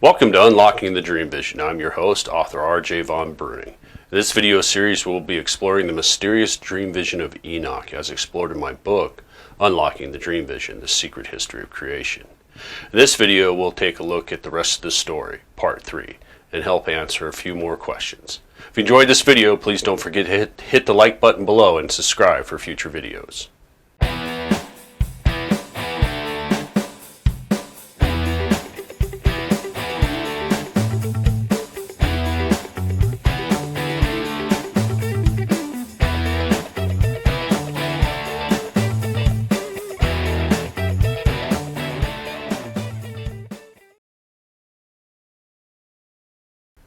Welcome to Unlocking the Dream Vision. I'm your host, author R.J. von-Bruening. In this video series, we'll be exploring the mysterious dream vision of Enoch as explored in my book, Unlocking the Dream Vision, The Secret History of Creation. In this video, we'll take a look at the rest of the story, part 3, and help answer a few more questions. If you enjoyed this video, please don't forget to hit the like button below and subscribe for future videos.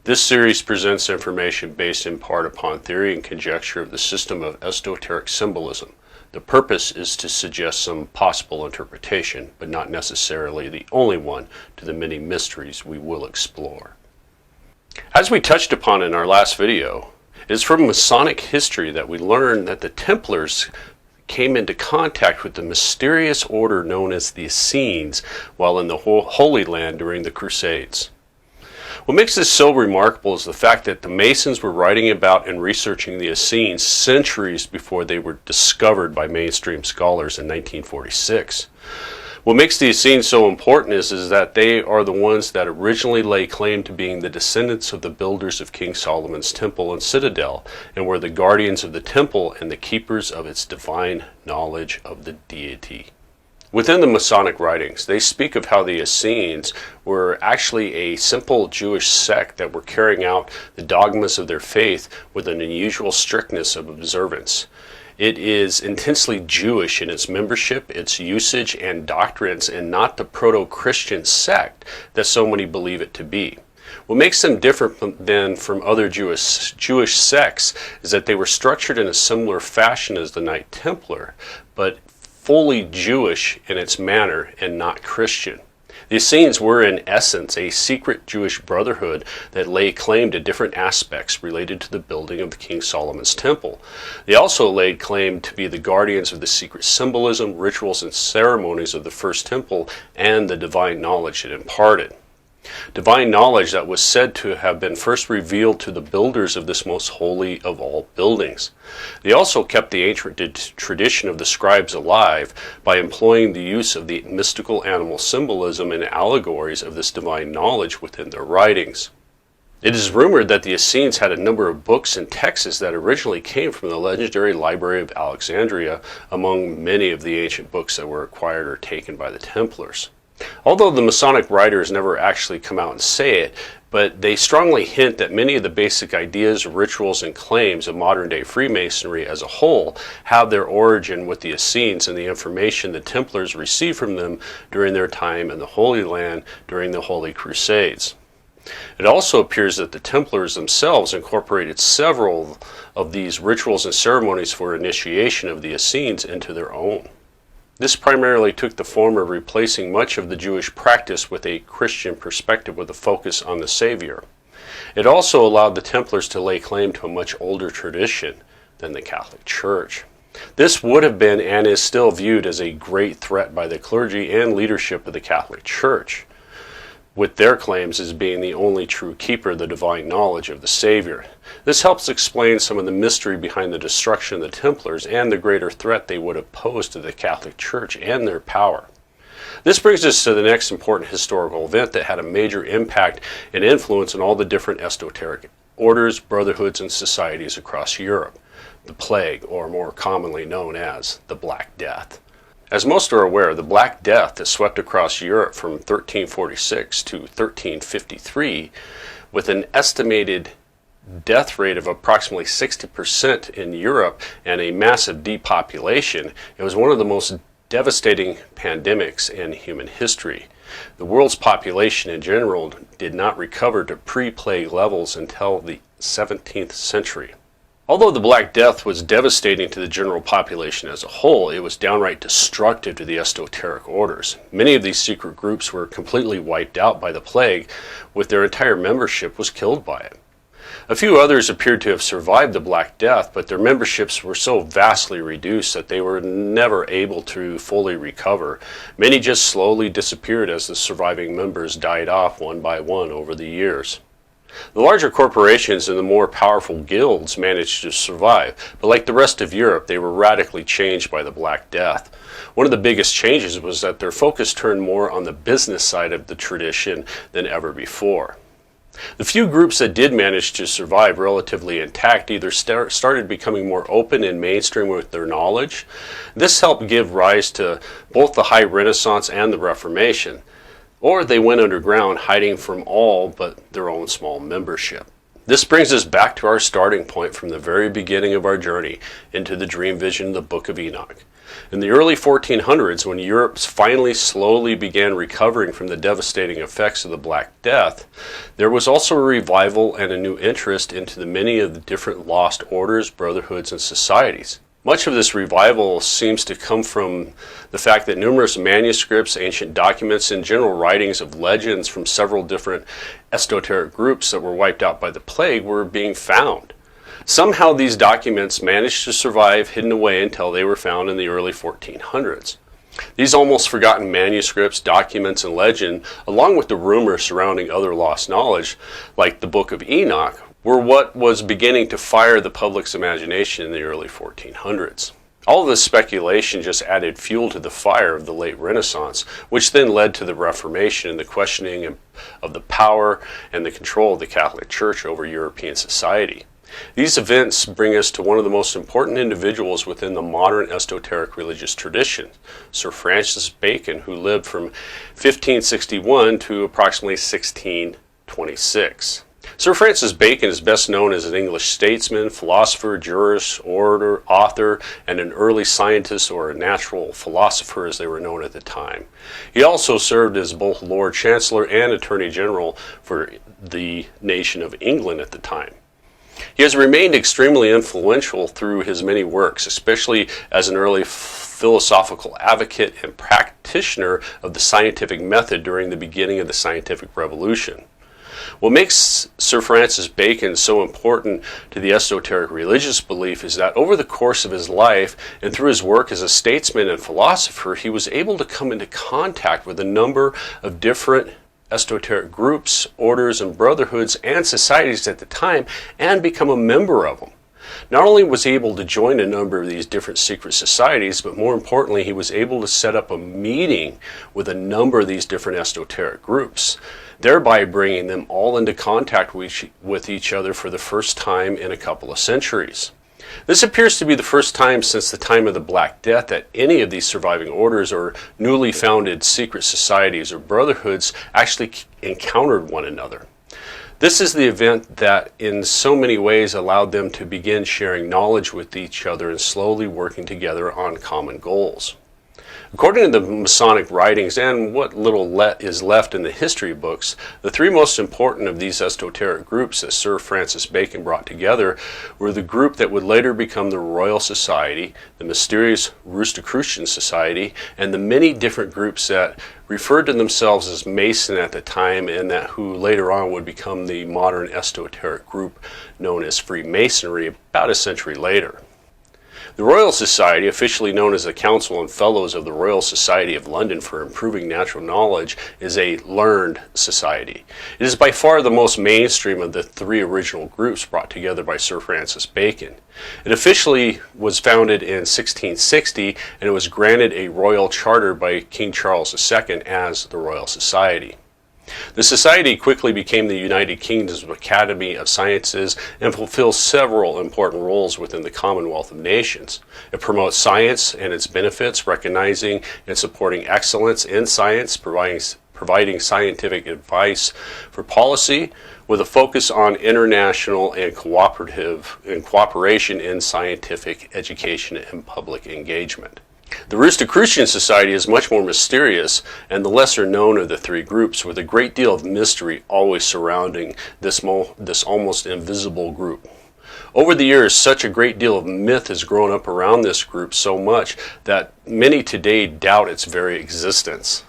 This series presents information based in part upon theory and conjecture of the system of esoteric symbolism. The purpose is to suggest some possible interpretation, but not necessarily the only one, to the many mysteries we will explore. As we touched upon in our last video, it is from Masonic history that we learn that the Templars came into contact with the mysterious order known as the Essenes while in the Holy Land during the Crusades. What makes this so remarkable is the fact that the Masons were writing about and researching the Essenes centuries before they were discovered by mainstream scholars in 1946. What makes the Essenes so important is that they are the ones that originally lay claim to being the descendants of the builders of King Solomon's temple and citadel, and were the guardians of the temple and the keepers of its divine knowledge of the deity. Within the Masonic writings, they speak of how the Essenes were actually a simple Jewish sect that were carrying out the dogmas of their faith with an unusual strictness of observance. It is intensely Jewish in its membership, its usage, and doctrines, and not the proto-Christian sect that so many believe it to be. What makes them different from other Jewish sects is that they were structured in a similar fashion as the Knights Templar, but fully Jewish in its manner and not Christian. The Essenes were in essence a secret Jewish brotherhood that lay claim to different aspects related to the building of the King Solomon's temple. They also laid claim to be the guardians of the secret symbolism, rituals, and ceremonies of the first temple and the divine knowledge it imparted. Divine knowledge that was said to have been first revealed to the builders of this most holy of all buildings. They also kept the ancient tradition of the scribes alive by employing the use of the mystical animal symbolism and allegories of this divine knowledge within their writings. It is rumored that the Essenes had a number of books and texts that originally came from the legendary Library of Alexandria, among many of the ancient books that were acquired or taken by the Templars. Although the Masonic writers never actually come out and say it, but they strongly hint that many of the basic ideas, rituals, and claims of modern-day Freemasonry as a whole have their origin with the Essenes and the information the Templars received from them during their time in the Holy Land during the Holy Crusades. It also appears that the Templars themselves incorporated several of these rituals and ceremonies for initiation of the Essenes into their own. This primarily took the form of replacing much of the Jewish practice with a Christian perspective with a focus on the Savior. It also allowed the Templars to lay claim to a much older tradition than the Catholic Church. This would have been and is still viewed as a great threat by the clergy and leadership of the Catholic Church, with their claims as being the only true keeper of the divine knowledge of the Savior. This helps explain some of the mystery behind the destruction of the Templars and the greater threat they would have posed to the Catholic Church and their power. This brings us to the next important historical event that had a major impact and influence on all the different esoteric orders, brotherhoods, and societies across Europe: the Plague, or more commonly known as the Black Death. As most are aware, the Black Death that swept across Europe from 1346 to 1353, with an estimated death rate of approximately 60% in Europe and a massive depopulation, it was one of the most devastating pandemics in human history. The world's population in general did not recover to pre-plague levels until the 17th century. Although the Black Death was devastating to the general population as a whole, it was downright destructive to the esoteric orders. Many of these secret groups were completely wiped out by the plague, with their entire membership was killed by it. A few others appeared to have survived the Black Death, but their memberships were so vastly reduced that they were never able to fully recover. Many just slowly disappeared as the surviving members died off one by one over the years. The larger corporations and the more powerful guilds managed to survive, but like the rest of Europe, they were radically changed by the Black Death. One of the biggest changes was that their focus turned more on the business side of the tradition than ever before. The few groups that did manage to survive relatively intact either started becoming more open and mainstream with their knowledge. This helped give rise to both the High Renaissance and the Reformation, or they went underground, hiding from all but their own small membership. This brings us back to our starting point from the very beginning of our journey into the dream vision of the Book of Enoch. In the early 1400s, when Europe finally slowly began recovering from the devastating effects of the Black Death, there was also a revival and a new interest into the many of the different lost orders, brotherhoods, and societies. Much of this revival seems to come from the fact that numerous manuscripts, ancient documents, and general writings of legends from several different esoteric groups that were wiped out by the plague were being found. Somehow these documents managed to survive hidden away until they were found in the early 1400s. These almost forgotten manuscripts, documents, and legend, along with the rumors surrounding other lost knowledge, like the Book of Enoch, were what was beginning to fire the public's imagination in the early 1400s. All of this speculation just added fuel to the fire of the late Renaissance, which then led to the Reformation and the questioning of the power and the control of the Catholic Church over European society. These events bring us to one of the most important individuals within the modern esoteric religious tradition, Sir Francis Bacon, who lived from 1561 to approximately 1626. Sir Francis Bacon is best known as an English statesman, philosopher, jurist, orator, author, and an early scientist or a natural philosopher as they were known at the time. He also served as both Lord Chancellor and Attorney General for the nation of England at the time. He has remained extremely influential through his many works, especially as an early philosophical advocate and practitioner of the scientific method during the beginning of the scientific revolution. What makes Sir Francis Bacon so important to the esoteric religious belief is that over the course of his life and through his work as a statesman and philosopher, he was able to come into contact with a number of different esoteric groups, orders, and brotherhoods and societies at the time and become a member of them. Not only was he able to join a number of these different secret societies, but more importantly, he was able to set up a meeting with a number of these different esoteric groups, thereby bringing them all into contact with each other for the first time in a couple of centuries. This appears to be the first time since the time of the Black Death that any of these surviving orders or newly founded secret societies or brotherhoods actually encountered one another. This is the event that in so many ways allowed them to begin sharing knowledge with each other and slowly working together on common goals. According to the Masonic writings and what little is left in the history books, the three most important of these esoteric groups that Sir Francis Bacon brought together were the group that would later become the Royal Society, the mysterious Rosicrucian Society, and the many different groups that referred to themselves as Mason at the time and that who later on would become the modern esoteric group known as Freemasonry about a century later. The Royal Society, officially known as the Council and Fellows of the Royal Society of London for Improving Natural Knowledge, is a learned society. It is by far the most mainstream of the three original groups brought together by Sir Francis Bacon. It officially was founded in 1660 and it was granted a royal charter by King Charles II as the Royal Society. The society quickly became the United Kingdom's Academy of Sciences and fulfills several important roles within the Commonwealth of Nations. It promotes science and its benefits, recognizing and supporting excellence in science, providing scientific advice for policy, with a focus on international and cooperation in scientific education and public engagement. The Rosicrucian Society is much more mysterious and the lesser known of the three groups, with a great deal of mystery always surrounding this almost invisible group. Over the years, such a great deal of myth has grown up around this group so much that many today doubt its very existence.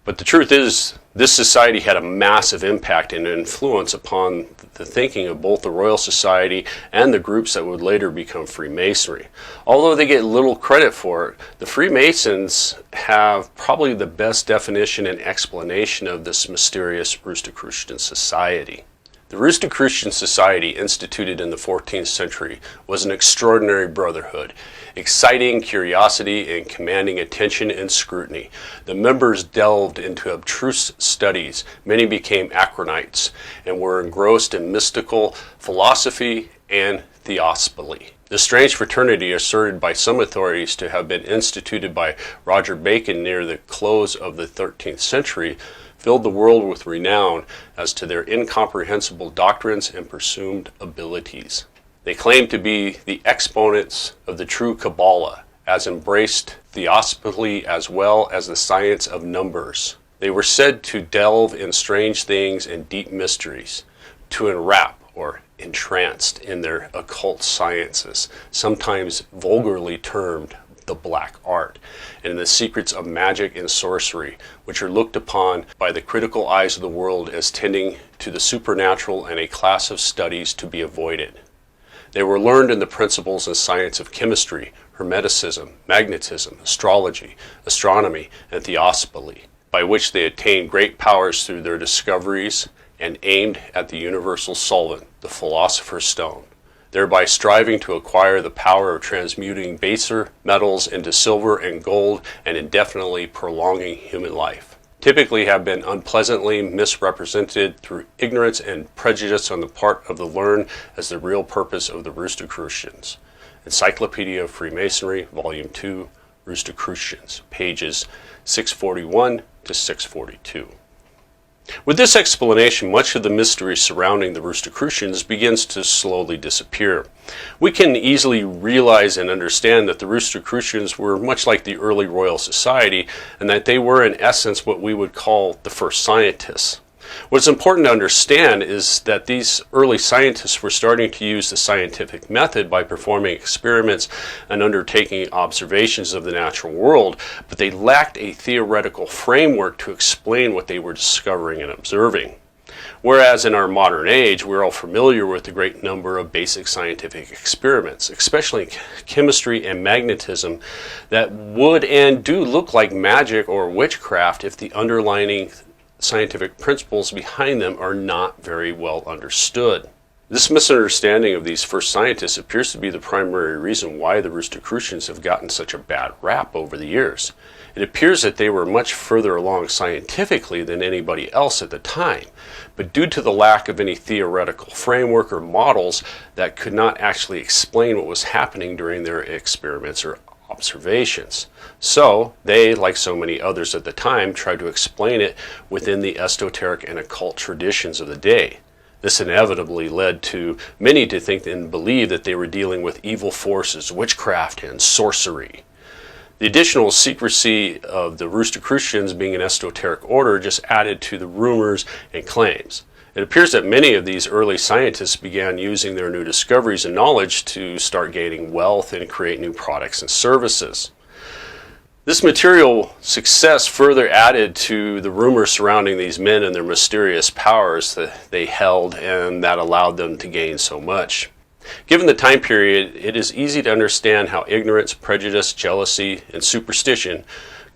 But the truth is, this society had a massive impact and influence upon the thinking of both the Royal Society and the groups that would later become Freemasonry. Although they get little credit for it, the Freemasons have probably the best definition and explanation of this mysterious Rosicrucian society. The Rosicrucian society, instituted in the 14th century, was an extraordinary brotherhood, exciting curiosity and commanding attention and scrutiny. The members delved into abstruse studies. Many became acronites and were engrossed in mystical philosophy and theosophy. The strange fraternity, asserted by some authorities to have been instituted by Roger Bacon near the close of the 13th century, filled the world with renown as to their incomprehensible doctrines and presumed abilities. They claimed to be the exponents of the true Kabbalah, as embraced theosophy as well as the science of numbers. They were said to delve in strange things and deep mysteries, to enwrap or entranced in their occult sciences, sometimes vulgarly termed the black art, and in the secrets of magic and sorcery, which are looked upon by the critical eyes of the world as tending to the supernatural and a class of studies to be avoided. They were learned in the principles and science of chemistry, hermeticism, magnetism, astrology, astronomy, and theosophy, by which they attained great powers through their discoveries and aimed at the universal solvent, the philosopher's stone, thereby striving to acquire the power of transmuting baser metals into silver and gold and indefinitely prolonging human life. Typically have been unpleasantly misrepresented through ignorance and prejudice on the part of the learned as the real purpose of the Rosicrucians. Encyclopedia of Freemasonry, Volume 2, Rosicrucians, pages 641 to 642. With this explanation, much of the mystery surrounding the Rosicrucians begins to slowly disappear. We can easily realize and understand that the Rosicrucians were much like the early Royal Society, and that they were in essence what we would call the first scientists. What's important to understand is that these early scientists were starting to use the scientific method by performing experiments and undertaking observations of the natural world, but they lacked a theoretical framework to explain what they were discovering and observing. Whereas in our modern age, we're all familiar with the great number of basic scientific experiments, especially in chemistry and magnetism, that would and do look like magic or witchcraft if the underlying scientific principles behind them are not very well understood. This misunderstanding of these first scientists appears to be the primary reason why the Rosicrucians have gotten such a bad rap over the years. It appears that they were much further along scientifically than anybody else at the time, but due to the lack of any theoretical framework or models that could not actually explain what was happening during their experiments or observations. So they, like so many others at the time, tried to explain it within the esoteric and occult traditions of the day. This inevitably led to many to think and believe that they were dealing with evil forces, witchcraft, and sorcery. The additional secrecy of the Rosicrucians being an esoteric order just added to the rumors and claims. It appears that many of these early scientists began using their new discoveries and knowledge to start gaining wealth and create new products and services. This material success further added to the rumors surrounding these men and their mysterious powers that they held, and that allowed them to gain so much. Given the time period, it is easy to understand how ignorance, prejudice, jealousy, and superstition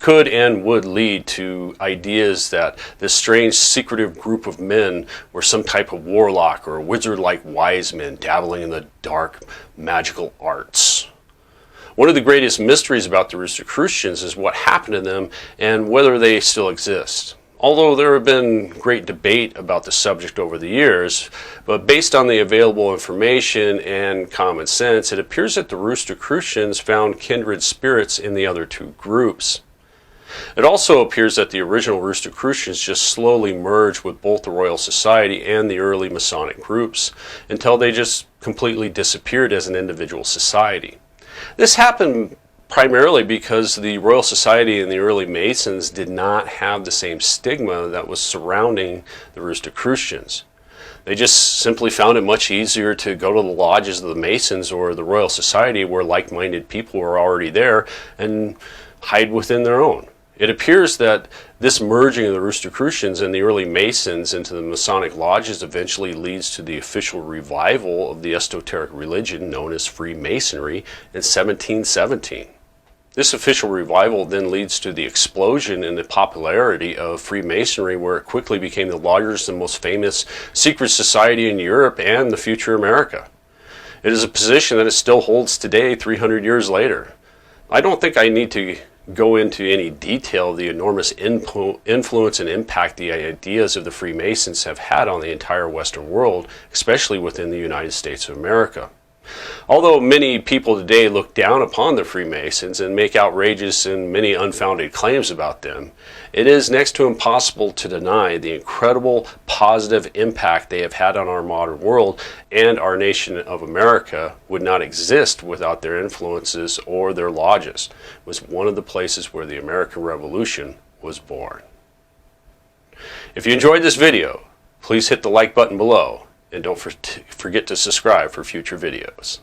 could and would lead to ideas that this strange secretive group of men were some type of warlock or wizard-like wise men dabbling in the dark magical arts. One of the greatest mysteries about the Rosicrucians is what happened to them and whether they still exist. Although there have been great debate about the subject over the years, but based on the available information and common sense, it appears that the Rosicrucians found kindred spirits in the other two groups. It also appears that the original Rosicrucians just slowly merged with both the Royal Society and the early Masonic groups until they just completely disappeared as an individual society. This happened primarily because the Royal Society and the early Masons did not have the same stigma that was surrounding the Rosicrucians. They just simply found it much easier to go to the lodges of the Masons or the Royal Society where like-minded people were already there and hide within their own. It appears that this merging of the Rosicrucians and the early Masons into the Masonic lodges eventually leads to the official revival of the esoteric religion known as Freemasonry in 1717. This official revival then leads to the explosion in the popularity of Freemasonry, where it quickly became the largest and most famous secret society in Europe and the future America. It is a position that it still holds today, 300 years later. I don't think I need to go into any detail of the enormous influence and impact the ideas of the Freemasons have had on the entire Western world, especially within the United States of America. Although many people today look down upon the Freemasons and make outrageous and many unfounded claims about them, it is next to impossible to deny the incredible positive impact they have had on our modern world, and our nation of America would not exist without their influences or their lodges. It was one of the places where the American Revolution was born. If you enjoyed this video, please hit the like button below. And don't forget to subscribe for future videos.